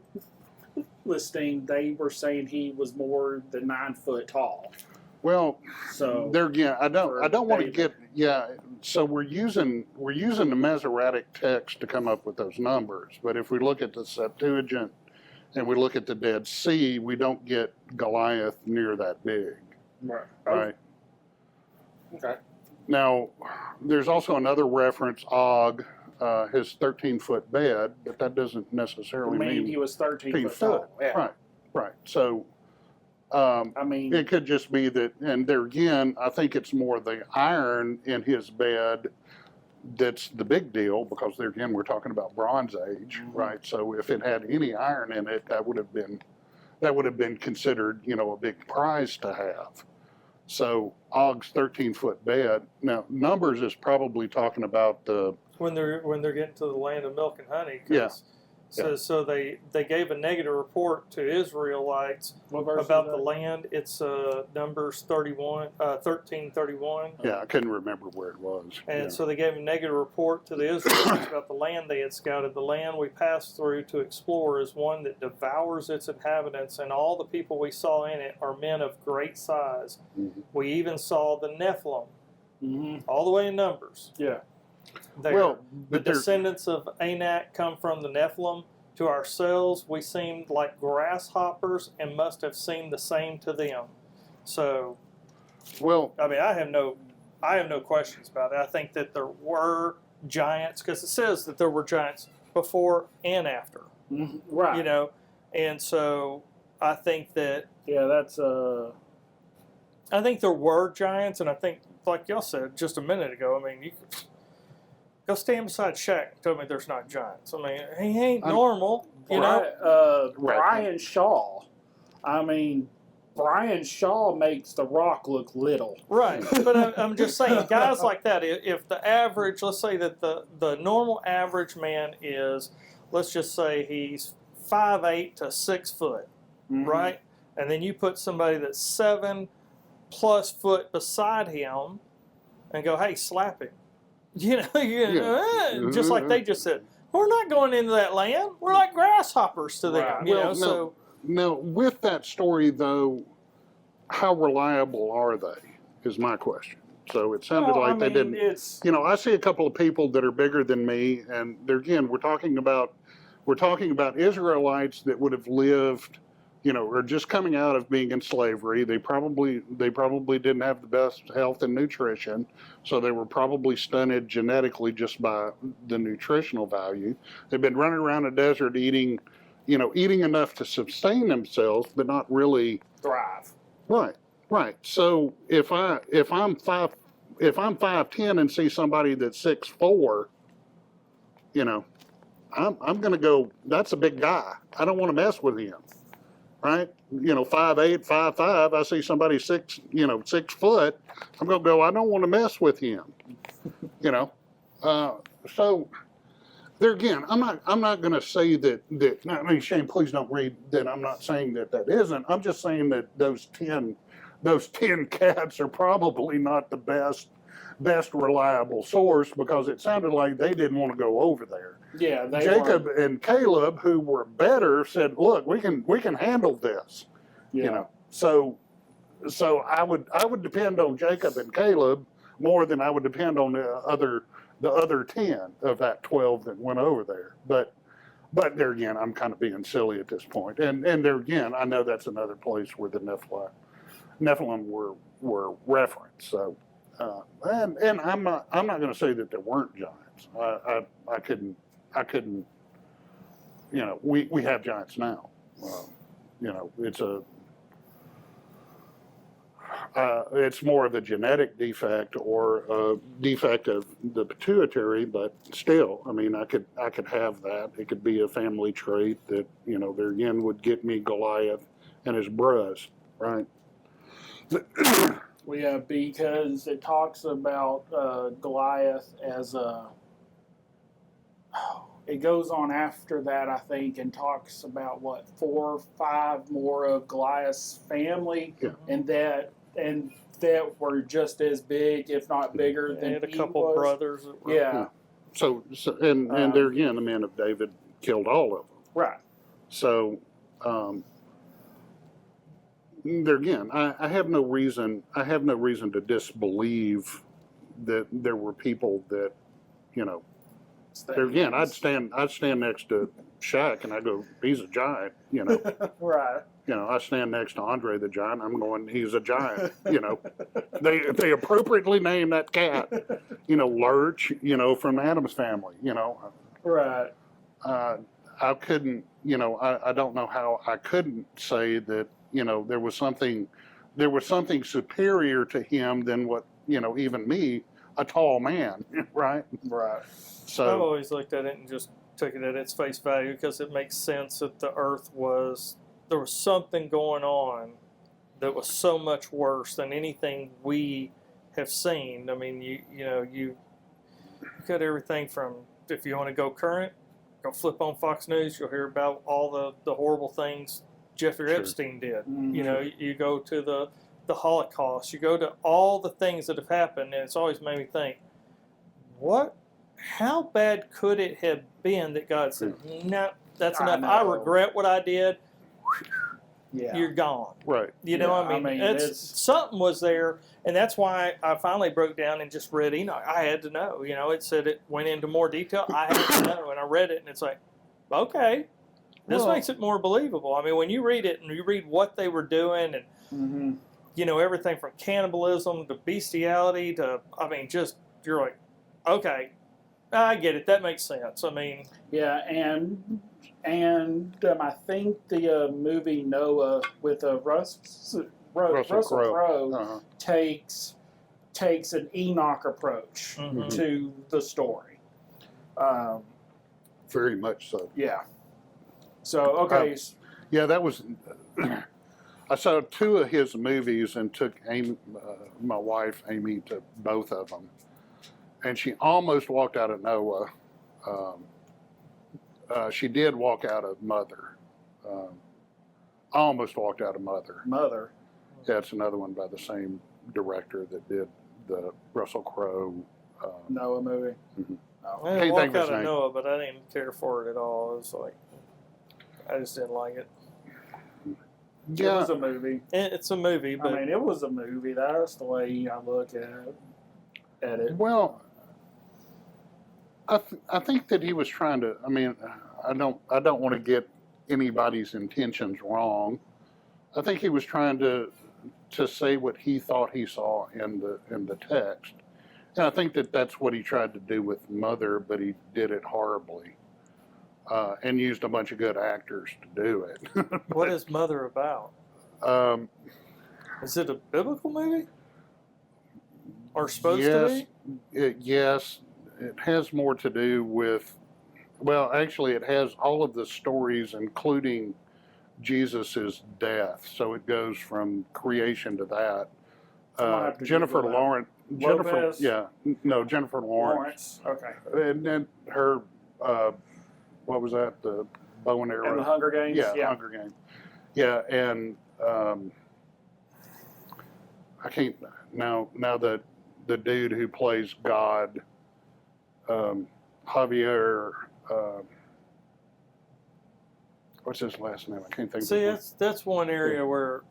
S1: listing. They were saying he was more than 9 foot tall.
S2: Well,
S1: So
S2: there again, I don't want to
S1: David.
S2: get So we're using the Masoretic text to come up with those numbers, but if we look at the Septuagint and we look at the Dead Sea, we don't get Goliath near that big,
S1: right.
S2: right?
S1: Okay.
S2: Now, there's also another reference, Og, his 13-foot bed, but that doesn't
S1: I
S2: necessarily
S1: mean,
S2: mean
S1: he was 13
S2: 13
S1: foot tall.
S2: foot.
S1: Yeah.
S2: Right. So
S1: I mean,
S2: it could just be that, and there again, I think it's more the iron in his bed that's the big deal because there again, we're talking about Bronze Age,
S1: Mhm.
S2: right? So if it had any iron in it, that would have been considered, a big prize to have. So Og's 13-foot bed. Now Numbers is probably talking about the
S3: When they're getting to the land of milk and honey.
S2: Yeah.
S3: So they gave a negative report to Israelites
S1: what verse
S3: about
S1: is
S3: the
S1: that?
S3: land. It's Numbers 13:31.
S2: yeah, I couldn't remember where it was.
S3: And
S2: Yeah.
S3: so they gave a negative report to the Israelites about the land they had scouted. The land we passed through to explore is one that devours its inhabitants, and all the people we saw in it are men of great size.
S2: Mhm.
S3: We even saw the Nephilim,
S1: Mhm.
S3: all the way in Numbers.
S1: Yeah.
S3: There.
S2: Well,
S3: The
S2: but there,
S3: descendants of Anak come from the Nephilim. To ourselves, we seemed like grasshoppers and must have seemed the same to them. So,
S2: Well,
S3: I mean, I have no questions about it. I think that there were giants because it says that there were giants before and after.
S1: Mhm. Right.
S3: You know, and so I think that
S1: Yeah, that's
S3: I think there were giants, and I think, like y'all said just a minute ago, I mean, you could go stand beside Shaq and tell me there's not giants. I mean, he ain't normal, you know.
S2: Right.
S1: Brian Shaw. I mean, Brian Shaw makes The Rock look little.
S3: Right, but I'm just saying, guys like that, if the average, let's say that the normal average man is, let's just say he's 5'8" to 6 foot,
S1: Mhm.
S3: right? And then you put somebody that's 7+ foot beside him and go, hey, slap him. You know, just like they just said, we're not going into that land. We're like grasshoppers to them,
S1: Right.
S3: you
S2: Well,
S3: know,
S2: no.
S3: so.
S2: Now, with that story, though, how reliable are they? Is my question. So it sounded
S1: Well,
S2: like
S1: I
S2: they
S1: mean,
S2: didn't.
S1: It's
S2: You know, I see a couple of people that are bigger than me, and they're, again, we're talking about Israelites that would have lived, you know, or just coming out of being in slavery. They probably didn't have the best health and nutrition, so they were probably stunted genetically just by the nutritional value. They've been running around the desert eating enough to sustain themselves, but not really.
S1: thrive.
S2: Right. So if I'm 5'10" and see somebody that's 6'4", you know, I'm gonna go, that's a big guy. I don't want to mess with him. Right? You know, 5'8", 5'5", I see somebody 6 foot, I'm gonna go, I don't want to mess with him. You know. So there again, I'm not going to say that. I mean, Shane, please don't read that. I'm not saying that isn't. I'm just saying that those 10 cats are probably not the best reliable source, because it sounded like they didn't want to go over there.
S1: Yeah, they
S2: Jacob
S1: weren't.
S2: and Caleb, who were better, said, "Look, we can handle this."
S1: Yeah.
S2: You know, so I would depend on Jacob and Caleb more than I would depend on the other 10 of that 12 that went over there. But there again, I'm kind of being silly at this point. And there again, I know that's another place where the Nephilim were referenced. So and I'm not going to say that there weren't giants. I couldn't. You know, we have giants now. You know, it's more of a genetic defect or a defect of the pituitary, but still, I mean, I could have that. It could be a family trait that, you know, there again would get me Goliath and his bros, right?
S1: Because it talks about Goliath as a. It goes on after that, I think, and talks about 4 or 5 more of Goliath's family,
S2: Yeah.
S1: and that were just as big, if not bigger,
S3: They
S1: than
S3: had a
S1: he
S3: couple
S1: was.
S3: brothers that were,
S1: Yeah,
S2: So and there again, the men of David killed all of them.
S1: right.
S2: So there again, I have no reason to disbelieve that there were people that, you know. There again, I'd stand next to Shaq and I go, he's a giant, you know.
S1: Right.
S2: You know, I stand next to Andre the Giant. I'm going, he's a giant. You know, they appropriately named that cat, you know, Lurch, you know, from Adam's family. You know,
S1: Right.
S2: I couldn't, you know, I don't know how I couldn't say that, you know, there was something superior to him than what, you know, even me, a tall man, right?
S1: Right.
S3: I've
S2: So
S3: always looked at it and just took it at its face value because it makes sense that there was something going on that was so much worse than anything we have seen. I mean, you got everything from, if you want to go current, go flip on Fox News, you'll hear about all the horrible things Jeffrey
S2: Sure.
S3: Epstein did.
S1: Mhm.
S3: You know, you go to the Holocaust, you go to all the things that have happened, and it's always made me think, how bad could it have been that God said, no, that's
S1: I
S3: enough. I
S1: know.
S3: regret what I did.
S1: Yeah.
S3: You're gone.
S2: right.
S3: You know,
S1: Yeah,
S3: I mean,
S1: it's
S3: something was there, and that's why I finally broke down and just read Enoch. I had to know. You know, it said it went into more detail. I had to know, and I read it, and it's like, okay, this
S2: Well-
S3: makes it more believable. I mean, when you read it and you read what they were doing, and
S1: Mm-hmm.
S3: everything from cannibalism to bestiality to, I mean, just, you're like, okay, I get it. That makes sense. I mean,
S1: Yeah, and I think the movie Noah with Russell Crowe
S2: Uh-huh.
S1: takes an Enoch approach
S3: mhm.
S1: to the story.
S2: Very much so.
S1: Yeah. So okay,
S2: Yeah, that was. I saw 2 of his movies and took Amy, my wife Amy, to both of them, and she almost walked out of Noah. She did walk out of Mother. Almost walked out of Mother.
S1: Mother.
S2: That's another one by the same director that did the Russell Crowe.
S1: Noah movie.
S2: Mhm.
S1: Oh.
S3: I didn't
S2: Can't
S3: walk
S2: think of his
S3: out of
S2: name.
S3: Noah, but I didn't care for it at all. It was like, I just didn't like it.
S1: It
S2: Yeah,
S1: was a movie.
S3: It's a movie, but
S1: I mean, it was a movie. That's the way I look at it.
S2: well, I think that he was trying to. I mean, I don't want to get anybody's intentions wrong. I think he was trying to say what he thought he saw in the text, and I think that that's what he tried to do with Mother, but he did it horribly, and used a bunch of good actors to do it.
S3: what is Mother about?
S2: Um,
S3: Is it a biblical movie? Or supposed
S2: yes,
S3: to be?
S2: yes, it has more to do with. Well, actually, it has all of the stories, including Jesus's death. So it goes from creation to that.
S1: I'll have to
S2: Jennifer
S1: Google that.
S2: Lawrence.
S1: Lopez?
S2: Jennifer Lawrence.
S1: Okay.
S2: And then her, what was that? The bow and arrow.
S1: And the Hunger Games.
S2: Yeah, Hunger Games. Yeah, and I can't now that the dude who plays God, Javier. What's his last name? I can't think.
S3: See,
S2: of it.
S3: that's one area where,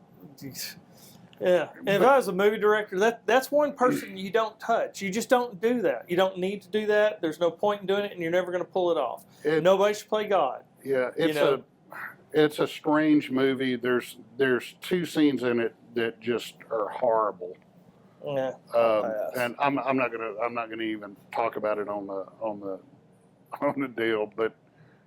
S3: yeah. And if I was a movie director, that's one person you don't touch. You just don't do that. You don't need to do that. There's no point in doing it, and you're never going to pull it off. Nobody should play God.
S2: Yeah, it's
S3: know?
S2: it's a strange movie. There's 2 scenes in it that just are horrible.
S3: Yeah.
S2: And I'm not gonna even talk about it on the deal. But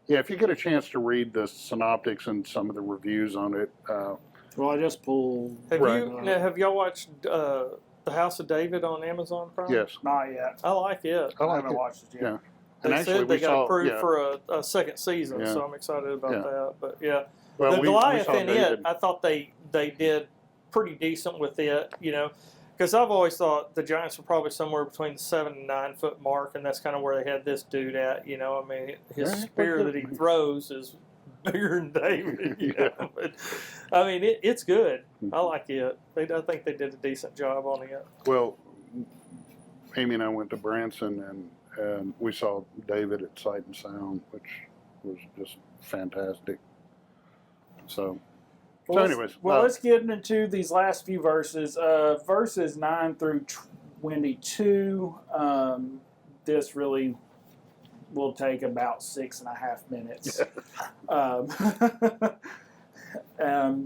S2: yeah, if you get a chance to read the synoptics and some of the reviews on it,
S1: Well, I just pulled.
S3: Have y'all watched The House of David on Amazon Prime?
S2: yes,
S1: Not yet.
S3: I like it.
S2: I
S1: I
S2: like
S1: haven't
S2: it.
S1: watched it yet.
S2: Yeah.
S3: They
S2: And actually,
S3: said they
S2: we
S3: got
S2: saw-
S3: approved
S2: yeah.
S3: for a second season,
S2: Yeah.
S3: so I'm excited about
S2: Yeah.
S3: that. But yeah,
S2: Well,
S3: the
S2: we
S3: Goliath
S2: saw
S3: in it,
S2: David.
S3: I thought they did pretty decent with it, because I've always thought the Giants were probably somewhere between the 7 and 9 foot mark, and that's kind of where they had this dude at. I mean, his
S2: Yeah.
S3: spear that he throws is bigger than David.
S2: Yeah.
S3: But I mean, it's good. I
S2: Mhm.
S3: like it. I think they did a decent job on it.
S2: Well, Amy and I went to Branson and we saw David at Sight and Sound, which was just fantastic. So, anyways,
S1: let's get into these last few verses. Verses 9 through 22. This really will take about 6.5 minutes.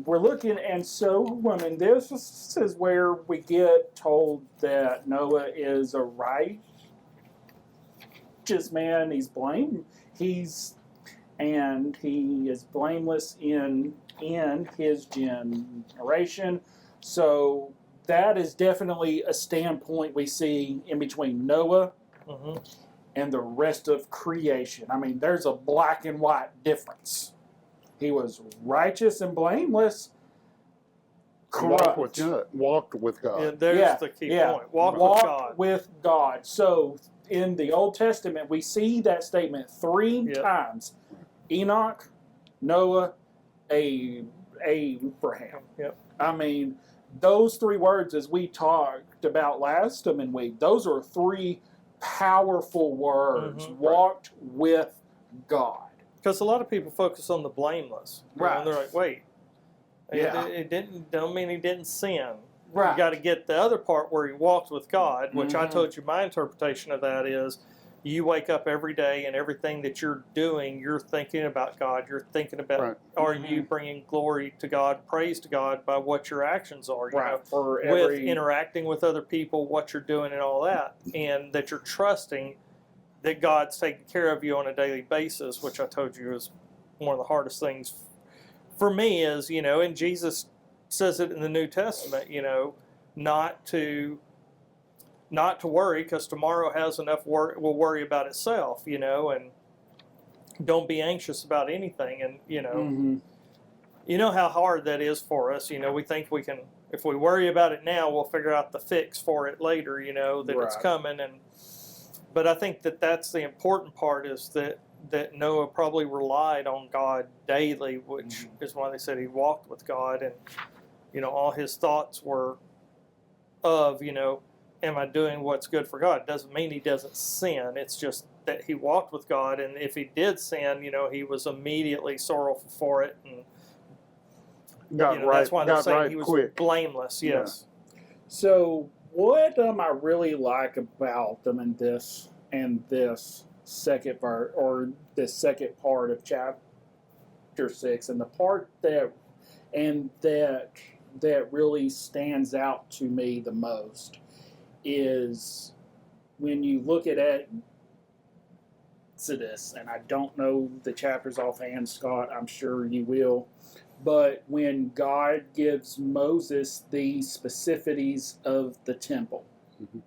S1: We're looking, and so I mean, this is where we get told that Noah is a righteous man. He is blameless in his generation. So that is definitely a standpoint we see in between Noah
S3: Mm-hmm.
S1: and the rest of creation. I mean, there's a black and white difference. He was righteous and blameless.
S2: walked with
S1: Corrupt.
S2: God. Walked with God.
S3: Yeah, there's
S1: Yeah,
S3: the key
S1: yeah.
S3: point. Walk with
S1: Walked
S3: God.
S1: with God. So in the Old Testament, we see that statement 3
S3: Yep.
S1: times. Enoch, Noah, Abraham.
S3: Yep.
S1: I mean, those 3 words, as we talked about last week, those are 3 powerful words.
S3: Mhm.
S1: Walked with God.
S3: Because a lot of people focus on the blameless.
S1: Right.
S3: And they're like, wait.
S1: Yeah.
S3: It don't mean he didn't sin.
S1: Right.
S3: You got to get the other part where he walked with God, which I
S1: Mhm.
S3: told you my interpretation of that is you wake up every day and everything that you're doing, you're thinking about God. You're thinking about,
S2: Right.
S3: are you bringing glory to God, praise to God by what your actions are, you know,
S1: Right. For
S3: with
S1: every
S3: interacting with other people, what you're doing and all that, and that you're trusting that God's taking care of you on a daily basis, which I told you is one of the hardest things for me is, you know, and Jesus says it in the New Testament, you know, not to worry because tomorrow has enough worry, will worry about itself, you know, and don't be anxious about anything. And, you know, you know how hard that is for us. You know, we think we can, if we worry about it now, we'll figure out the fix for it later, you know, that it's
S1: Right.
S3: coming. But I think that that's the important part is that Noah probably relied on God daily, which is why they said he walked with God, and you know all his thoughts were of, you know, am I doing what's good for God? Doesn't mean he doesn't sin. It's just that he walked with God, and if he did sin, you know, he was immediately sorrowful for it, and
S2: Got
S3: you know,
S2: right.
S3: that's why they're
S2: Got
S3: saying
S2: right
S3: he was
S2: quick.
S3: blameless. Yes.
S1: So what I really like about them in this second part or this second part of chapter 6, and the part that really stands out to me the most is when you look at Exodus, and I don't know the chapters offhand, Scott, I'm sure you will, but when God gives Moses the specificities of the temple.
S2: Mhm.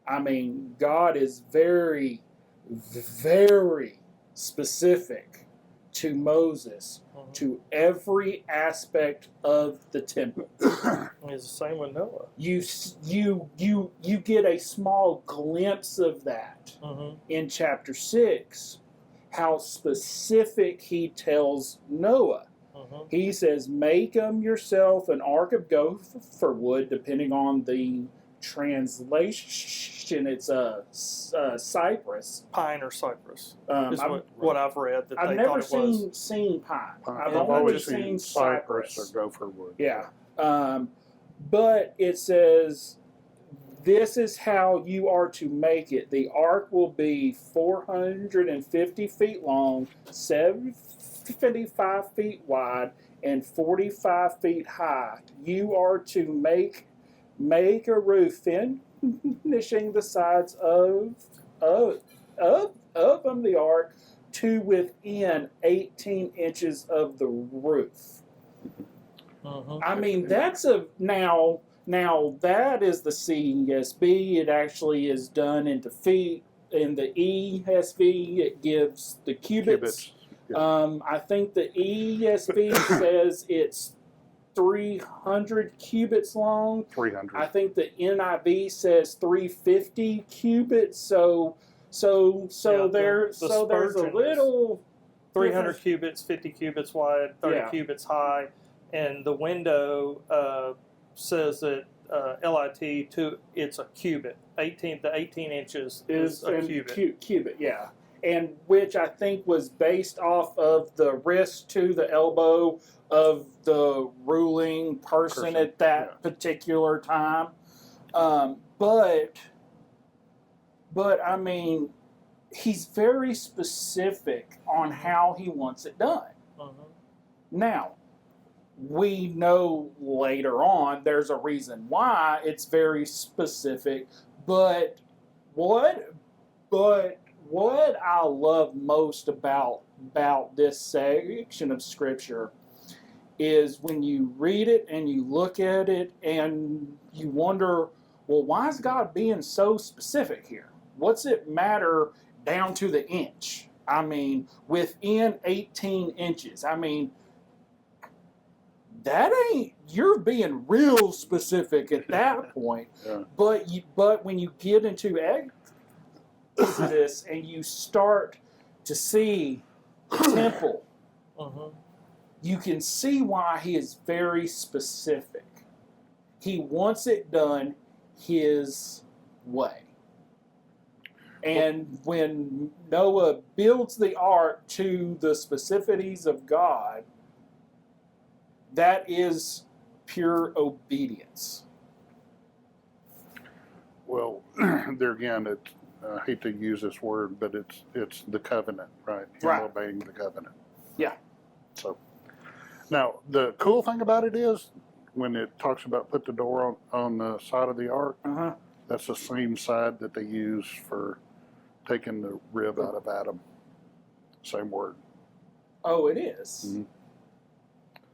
S1: I mean, God is very, very specific to Moses, to every aspect of the temple.
S3: It's the same with Noah.
S1: You get a small glimpse of that in chapter 6, how specific he tells Noah. He says, make yourself an ark of gopher wood, depending on the translation, it's cypress.
S3: Pine or cypress is
S1: I've
S3: what I've read that they
S1: never
S3: thought it was.
S1: seen pine. I've
S3: Yeah,
S1: only
S2: always
S1: seen
S2: cypress
S1: cypress.
S2: or gopher wood.
S1: Yeah. But it says, this is how you are to make it. The ark will be 450 feet long, 75 feet wide, and 45 feet high. You are to make a roof, finishing the sides of the ark to within 18 inches of the roof. I mean, that's now that is the CSB. It actually is done into feet. In the ESV, it gives the cubits.
S2: Yeah.
S1: I think the ESV says it's 300 cubits long.
S2: 300.
S1: I think the NIV says 350 cubits. So
S3: Yeah,
S1: there's a
S3: Spurgeon is
S1: little
S3: 300
S1: difference.
S3: cubits, 50 cubits wide, 30
S1: Yeah.
S3: cubits high, and the window says that LIT to it's a cubit. 18 inches is a cubit.
S1: Cubit, yeah. And which I think was based off of the wrist to the elbow of the ruling person at that particular time. But I mean, he's very specific on how he wants it done. Now, we know later on there's a reason why it's very specific, but what I love most about this section of scripture is when you read it and you look at it and you wonder, well, why is God being so specific here? What's it matter down to the inch? I mean, within 18 inches. I mean, you're being real specific at that point.
S2: Yeah.
S1: But when you get into Exodus and you start to see the temple, you can see why he is very specific. He wants it done his way. And when Noah builds the ark to the specificities of God, that is pure obedience.
S2: Well, there again, I hate to use this word, but it's the covenant, right? Him
S1: Right.
S2: obeying the covenant.
S1: Yeah.
S2: So now the cool thing about it is when it talks about put the door on the side of the ark,
S1: Uh-huh.
S2: that's the same side that they use for taking the rib out of Adam. Same word.
S1: Oh, it is?
S2: Mhm.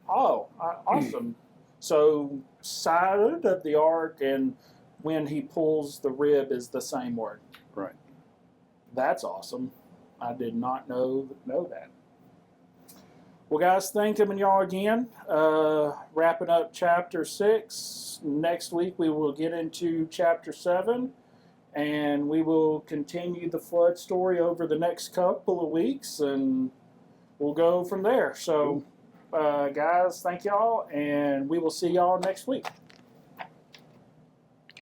S1: Oh, awesome. So side of the ark and when he pulls the rib is the same word.
S2: Right.
S1: That's awesome. I did not know that. Well, guys, thank them and y'all again. Wrapping up chapter 6. Next week we will get into chapter 7, and we will continue the flood story over the next couple of weeks, and we'll go from there. So, guys, thank y'all, and we will see y'all next week.